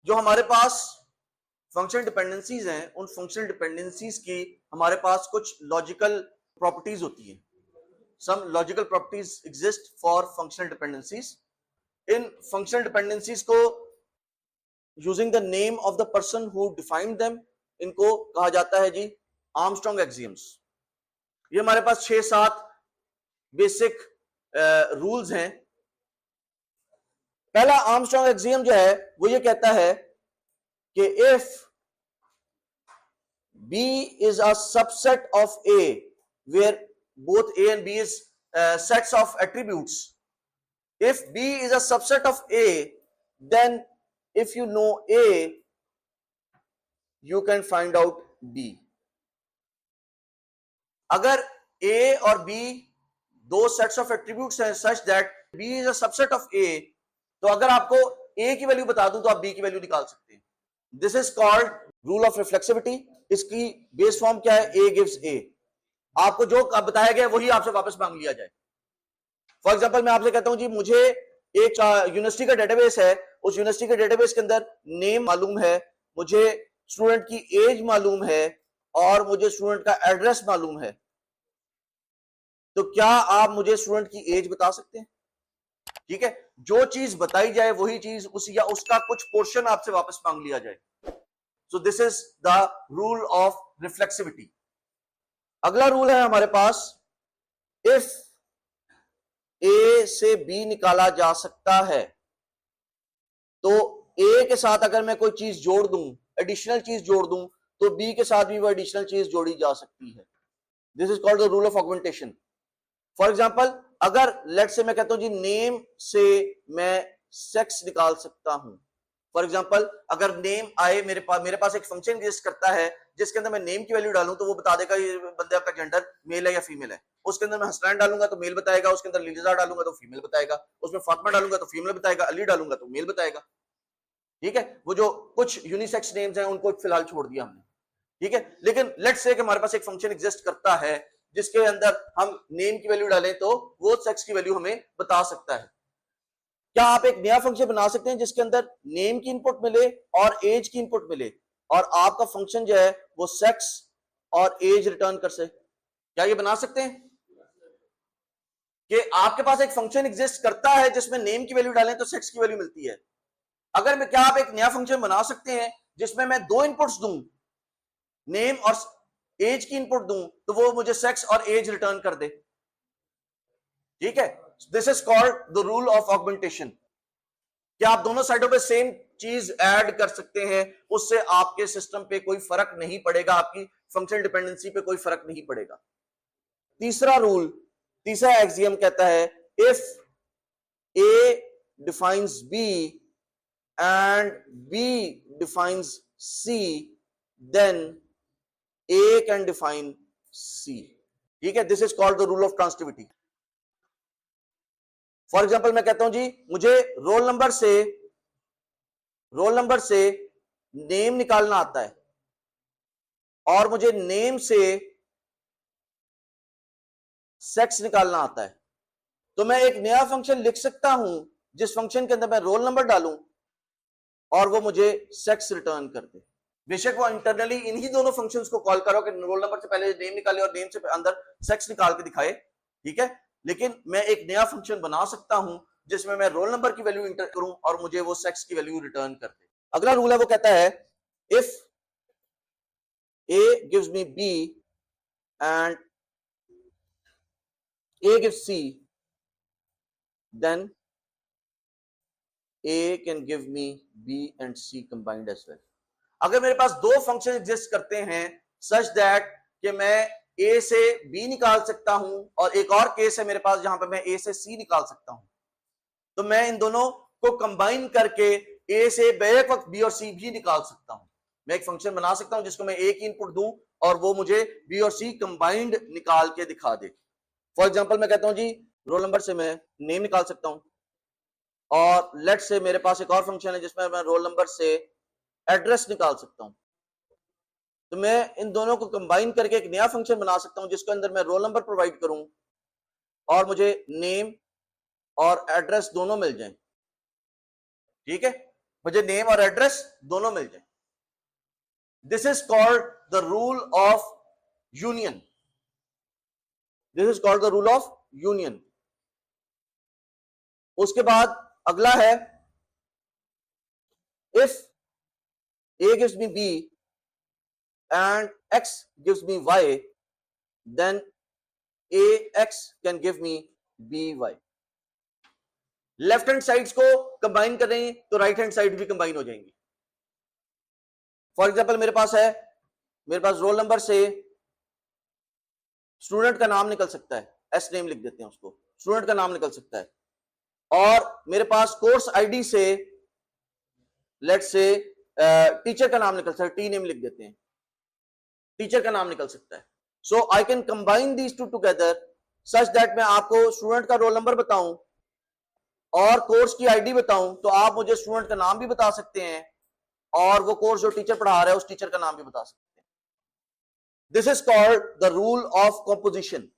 जो हमारे पास functional dependencies हैं, उन फंक्शनल डिपेंडेंसीज की हमारे पास कुछ लॉजिकल प्रॉपर्टीज होती हैं. Some logical properties exist for functional dependencies. इन फंक्शनल डिपेंडेंसीज को using the name of the person who defined them, इनको कहा जाता है जी आर्मस्ट्रॉन्ग एक्सियम्स. ये हमारे पास 6-7 बेसिक रूल्स हैं. पहला आर्मस्ट्रॉन्ग एक्सियम जो है वो ये कहता है कि if B is a subset of A where both A and B is sets of attributes. If B is a subset of A, then if you know A, you can find out B. अगर A और B दो sets of attributes हैं such that B is a subset of A, तो अगर आपको A की value बता दूं तो आप B की वैल्यू निकाल सकते हैं. This is called rule of reflexivity. इसकी बेस फॉर्म क्या है? A gives A. आपको जो बताया गया वही आपसे वापस मांग लिया जाए. फॉर एग्जांपल मैं आपसे कहता हूं जी मुझे एक यूनिवर्सिटी का डेटाबेस है, उस यूनिवर्सिटी के डेटाबेस के अंदर नेम मालूम है, मुझे स्टूडेंट की एज मालूम है और मुझे स्टूडेंट का एड्रेस मालूम है. तो क्या आप मुझे स्टूडेंट की एज बता सकते हैं? ठीक है, जो चीज बताई जाए वही चीज उस या उसका कुछ पोर्शन आपसे वापस मांग लिया जाए. So this is the rule of reflexivity. अगला रूल है हमारे पास, इफ A से B निकाला जा सकता है तो A के साथ अगर मैं कोई चीज जोड़ दूं, एडिशनल चीज जोड़ दूं, तो B के साथ भी वो एडिशनल चीज जोड़ी जा सकती है. This is called the rule of augmentation. For example अगर लेट से मैं कहता हूं जी नेम से मैं सेक्स निकाल सकता हूं. फॉर एग्जाम्पल अगर नेम आए मेरे पास एक फंक्शन एग्जिस्ट करता है जिसके अंदर मैं नेम की वैल्यू डालूं तो वो बता देगा ये बंदे का जेंडर मेल है या फीमेल है. उसके अंदर मैं हसनैन डालूंगा तो मेल बताएगा, उसके अंदर लीजा डालूंगा तो फीमेल बताएगा, उसमें फातिमा डालूंगा तो फीमेल बताएगा, अली डालूंगा तो मेल बताएगा. ठीक है, वो जो कुछ यूनिसेक्स नेम्स हैं उनको फिलहाल छोड़ दिया हमने. ठीक है, लेकिन लेट्स से कि हमारे पास एक फंक्शन एग्जिस्ट करता है जिसके अंदर हम नेम की वैल्यू डालें तो वो सेक्स की वैल्यू हमें बता सकता है. क्या आप एक नया फंक्शन बना सकते हैं जिसके अंदर नेम की इनपुट मिले और एज की इनपुट मिले और आपका फंक्शन जो है वो सेक्स और एज रिटर्न कर सके? क्या ये बना सकते हैं कि आपके पास एक फंक्शन एग्जिस्ट करता है जिसमें नेम की वैल्यू डालें तो सेक्स की वैल्यू मिलती है? अगर मैं क्या आप एक नया फंक्शन बना सकते हैं जिसमें मैं दो इनपुट्स दूं, नेम और एज की इनपुट दूं, तो वो मुझे सेक्स और एज रिटर्न कर दे? ठीक है, this is called the rule of augmentation. क्या आप दोनों साइडों पे सेम चीज ऐड कर सकते हैं, उससे आपके सिस्टम पे कोई फर्क नहीं पड़ेगा, आपकी फंक्शनल डिपेंडेंसी पे कोई फर्क नहीं पड़ेगा. तीसरा रूल, तीसरा एक्सियम कहता है if A defines B and B defines C then A can define C. ठीक है, this is called the rule of transitivity. For example मैं कहता हूं जी मुझे रोल नंबर से नेम निकालना आता है और मुझे नेम से सेक्स निकालना आता है, तो मैं एक नया फंक्शन लिख सकता हूं जिस फंक्शन के अंदर मैं रोल नंबर डालूं और वो मुझे सेक्स रिटर्न कर दे. बेशक वो इंटरनली इन्हीं दोनों फंक्शंस को कॉल करो कि रोल नंबर से पहले नेम निकाले और नेम से अंदर सेक्स निकाल के दिखाए. ठीक है, लेकिन मैं एक नया फंक्शन बना सकता हूं जिसमें मैं रोल नंबर की वैल्यू इंटर करूं और मुझे वो सेक्स की वैल्यू रिटर्न कर दे. अगला रूल है वो कहता है if A gives me B and A gives C then A can give me B and C combined as well. अगर मेरे पास दो फंक्शन एग्जिस्ट करते हैं सच दैट कि मैं A से B निकाल सकता हूं और एक और केस है मेरे पास जहां पे मैं A से C निकाल सकता हूं, तो मैं इन दोनों को कंबाइन करके A से बैक वक्त B और C भी निकाल सकता हूं. मैं एक फंक्शन बना सकता हूं जिसको मैं A की इनपुट दूं और वो मुझे B और C कंबाइंड निकाल के दिखा दे. फॉर एग्जांपल मैं कहता हूं जी रोल नंबर से मैं नेम निकाल सकता हूं और लेट से मेरे पास एक और फंक्शन है जिसमें मैं रोल नंबर से एड्रेस निकाल सकता हूं, तो मैं इन दोनों को कंबाइन करके एक नया फंक्शन बना सकता हूं जिसके अंदर मैं रोल नंबर प्रोवाइड करूं और मुझे नेम और एड्रेस दोनों मिल जाएं. ठीक है, मुझे नेम और एड्रेस दोनों मिल जाए। This is called the rule of union. This is called the rule of union. उसके बाद अगला है, if a gives me b and x gives me y, then ax can give me by। Left hand sides को combine करें तो right hand side भी combine हो जाएंगी। फॉर एग्जांपल मेरे पास रोल नंबर से स्टूडेंट का नाम निकल सकता है, एस नेम लिख देते हैं उसको, स्टूडेंट का नाम निकल सकता है, और मेरे पास कोर्स आईडी से लेट्स से टीचर का नाम निकल सकता है, टी नेम लिख देते हैं, टीचर का नाम निकल सकता है। So I can combine these two together such that मैं आपको स्टूडेंट का रोल नंबर बताऊं और कोर्स की आईडी बताऊं तो आप मुझे स्टूडेंट का नाम भी बता सकते हैं और वो कोर्स जो टीचर पढ़ा रहा है उस टीचर का नाम भी बता सकते हैं। This is called the rule of composition.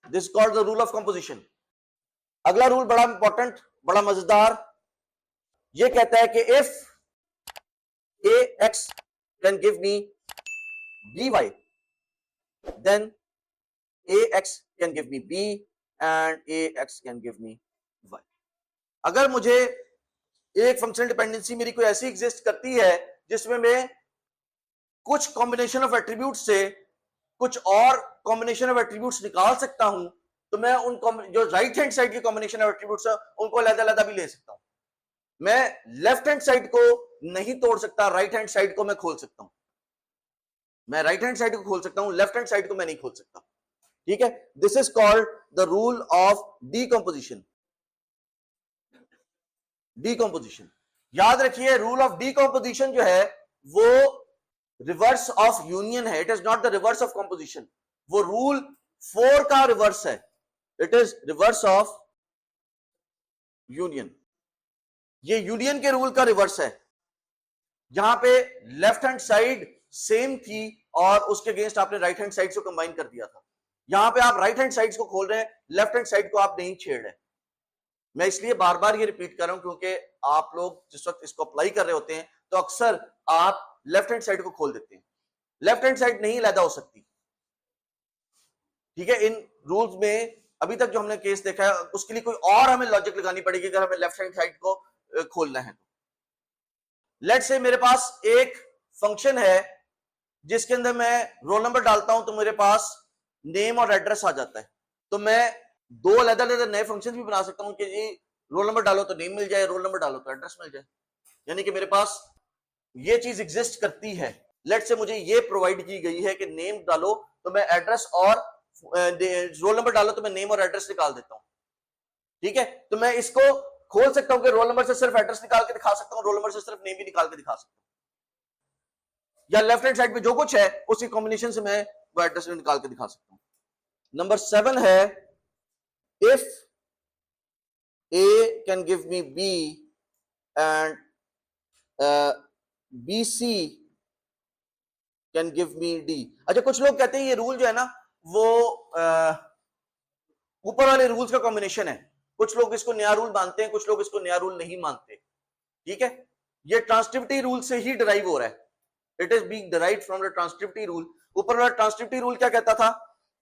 This is called the rule of composition. अगला रूल बड़ा इंपॉर्टेंट, बड़ा मजेदार, ये कहता है कि if ax can give me by, then ax can give me b and ax can give me y। अगर मुझे एक फंक्शनल डिपेंडेंसी मेरी कोई ऐसी एग्जिस्ट करती है जिसमें मैं कुछ कॉम्बिनेशन ऑफ एट्रीब्यूट्स से कुछ और कॉम्बिनेशन ऑफ एट्रीब्यूट्स निकाल सकता हूं, तो मैं उन जो राइट हैंड साइड के कॉम्बिनेशन ऑफ एट्रीब्यूट्स है उनको अलग-अलग भी ले सकता हूं। मैं लेफ्ट हैंड साइड को नहीं तोड़ सकता, राइट हैंड साइड को मैं खोल सकता हूं। मैं राइट हैंड साइड को खोल सकता हूं, लेफ्ट हैंड साइड को मैं नहीं खोल सकता। ठीक है, this is called the rule of decomposition. Decomposition याद रखिए, रूल ऑफ डीकंपोजिशन जो है वो रिवर्स ऑफ यूनियन है। It is not the reverse of composition. वो रूल 4 का रिवर्स है। It is reverse of union. ये यूनियन के रूल का रिवर्स है, जहां पे लेफ्ट हैंड साइड सेम थी और उसके अगेंस्ट आपने राइट हैंड साइड को कंबाइन कर दिया था। यहां पे आप राइट हैंड साइड को खोल रहे हैं, लेफ्ट हैंड साइड को आप नहीं छेड़ रहे। मैं इसलिए बार बार ये रिपीट कर रहा हूं क्योंकि आप लोग जिस वक्त इसको अप्लाई कर रहे होते हैं तो अक्सर आप लेफ्ट हैंड साइड को खोल देते हैं। लेफ्ट हैंड साइड नहीं अलग हो सकती। ठीक है, इन रूल्स में अभी तक जो हमने केस देखा है उसके लिए कोई और हमें लॉजिक लगानी पड़ेगी अगर हमें लेफ्ट हैंड साइड को खोलना है। लेट्स से मेरे पास एक फंक्शन है जिसके अंदर मैं रोल नंबर डालता हूं तो मेरे पास नेम और एड्रेस आ जाता है। तो मैं दो अलग-अलग नए फंक्शन भी बना सकता हूं कि जी रोल नंबर डालो तो नेम मिल जाए, रोल नंबर डालो तो एड्रेस मिल जाए। यानी कि मेरे पास ये चीज एग्जिस्ट करती है। लेट्स से मुझे ये प्रोवाइड की गई है कि नेम डालो तो मैं एड्रेस और रोल नंबर डालो तो मैं नेम और एड्रेस निकाल देता हूं। ठीक है, तो मैं इसको खोल सकता हूं कि रोल नंबर से सिर्फ एड्रेस निकाल के दिखा सकता हूं, रोल नंबर से सिर्फ नेम भी निकाल के दिखा सकता हूं, या लेफ्ट हैंड साइड पे जो कुछ है उसी कॉम्बिनेशन से मैं वो एड्रेस निकाल के दिखा सकता हूं। नंबर 7 है, if a can give me b and bc can give me d। अच्छा, कुछ लोग कहते हैं ये रूल जो है ना वो ऊपर वाले रूल्स का कॉम्बिनेशन है। कुछ लोग इसको नया रूल मानते हैं, कुछ लोग इसको नया रूल नहीं मानते। ठीक है, ये ट्रांसटिविटी रूल से ही डिराइव हो रहा है। It is being derived from the transitivity rule. ऊपर वाला ट्रांसटिविटी रूल क्या कहता था?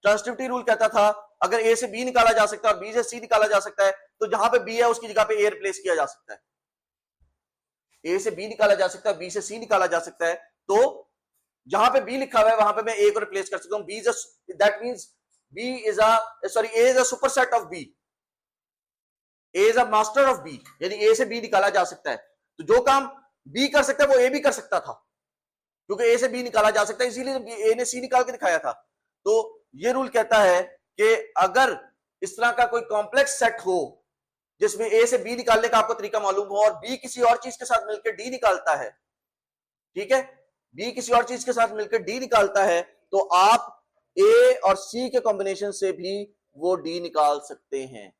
ट्रांसटिविटी रूल कहता था अगर ए से बी निकाला जा सकता है और बी से सी निकाला जा सकता है तो जहां पे बी है उसकी जगह पे ए रिप्लेस किया जा सकता है। ए से बी निकाला जा सकता है, बी से सी निकाला जा सकता है, तो जहां पे बी लिखा हुआ है वहां पे मैं ए को रिप्लेस कर सकता हूं। B is that means B is A is a superset of B, A is a master of B, यानी ए से बी निकाला जा सकता है। तो जो काम बी कर सकता है वो ए भी कर सकता था क्योंकि ए से बी निकाला जा सकता है, इसीलिए ए ने सी निकाल के दिखाया था। तो ये रूल कहता है कि अगर इस तरह का कोई कॉम्प्लेक्स सेट हो जिसमें ए से बी निकालने का आपको तरीका मालूम हो और बी किसी और चीज के साथ मिलकर डी निकालता है, ठीक है, बी किसी और चीज के साथ मिलकर डी निकालता है, तो आप ए और सी के कॉम्बिनेशन से भी वो डी निकाल सकते हैं।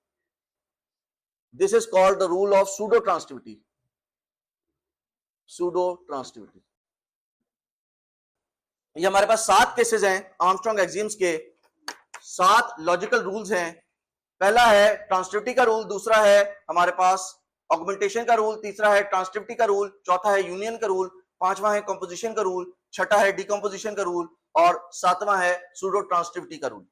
This is called the rule of pseudo transitivity. Pseudo transitivity. ये हमारे पास 7 केसेस हैं आर्मस्ट्रांग एक्सियम्स के, 7 लॉजिकल रूल्स हैं। पहला है ट्रांसटिविटी का रूल, दूसरा है हमारे पास ऑगमेंटेशन का रूल, तीसरा है ट्रांसटिविटी का रूल, चौथा है यूनियन का रूल, पांचवा है कंपोजिशन का रूल, छठा है डिकम्पोजिशन का रूल और सातवां है सूडो ट्रांसटिविटी का रूल।